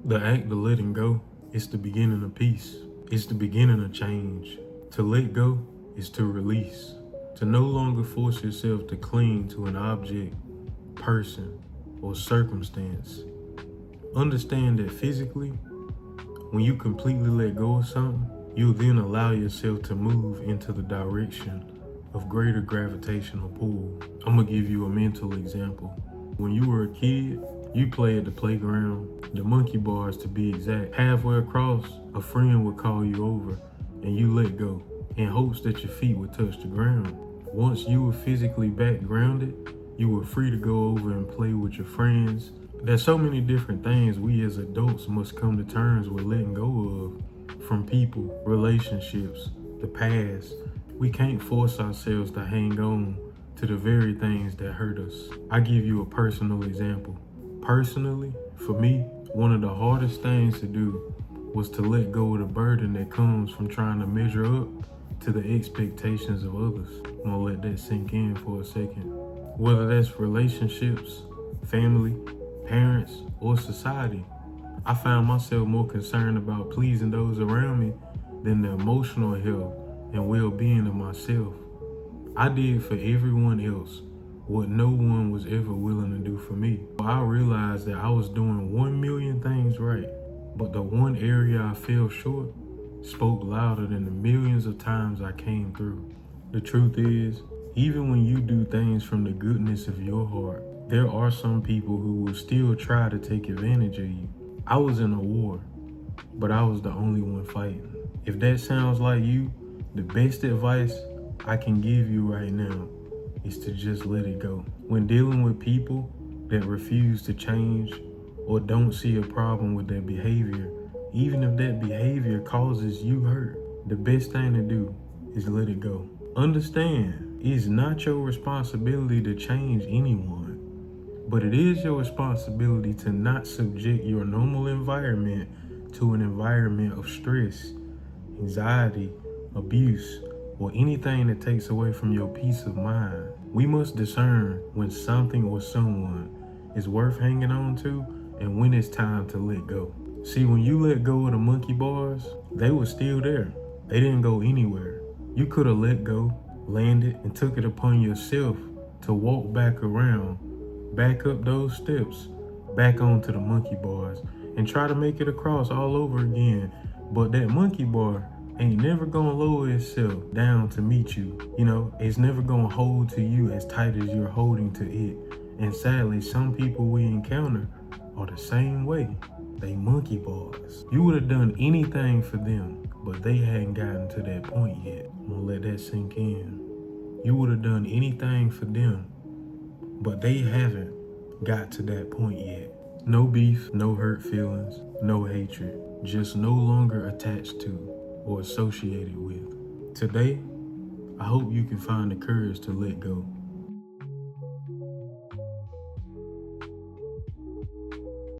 The act of letting go is the beginning of peace. It's the beginning of change. To let go is to release. To no longer force yourself to cling to an object, person, or circumstance. Understand that physically, when you completely let go of something, you'll then allow yourself to move into the direction of greater gravitational pull. I'm gonna give you a mental example. When you were a kid, you played at the playground, the monkey bars to be exact. Halfway across, a friend would call you over and you let go in hopes that your feet would touch the ground. Once you were physically back grounded, you were free to go over and play with your friends. There's so many different things we as adults must come to terms with letting go of, from people, relationships, the past. We can't force ourselves to hang on to the very things that hurt us. I give you a personal example. Personally, for me, one of the hardest things to do was to let go of the burden that comes from trying to measure up to the expectations of others. I'm gonna let that sink in for a second. Whether that's relationships, family, parents, or society, I found myself more concerned about pleasing those around me than the emotional health and well-being of myself. I did for everyone else what no one was ever willing to do for me. I realized that I was doing 1,000,000 things right, but the one area I fell short spoke louder than the millions of times I came through. The truth is, even when you do things from the goodness of your heart, there are some people who will still try to take advantage of you. I was in a war, but I was the only one fighting. If that sounds like you, the best advice I can give you right now is to just let it go. When dealing with people that refuse to change or don't see a problem with their behavior, even if that behavior causes you hurt, the best thing to do is let it go. Understand, it's not your responsibility to change anyone, but it is your responsibility to not subject your normal environment to an environment of stress, anxiety, abuse, or anything that takes away from your peace of mind. We must discern when something or someone is worth hanging on to and when it's time to let go. See, when you let go of the monkey bars, they were still there. They didn't go anywhere. You could have let go, landed, and took it upon yourself to walk back around, back up those steps, back onto the monkey bars, and try to make it across all over again. But that monkey bar ain't never gonna lower itself down to meet you. It's never gonna hold to you as tight as you're holding to it. And sadly, some people we encounter are the same way. They monkey bars. You would have done anything for them, but they hadn't gotten to that point yet. I'm gonna let that sink in. You would have done anything for them, but they haven't got to that point yet. No beef, no hurt feelings, no hatred, just no longer attached to or associated with. Today, I hope you can find the courage to let go.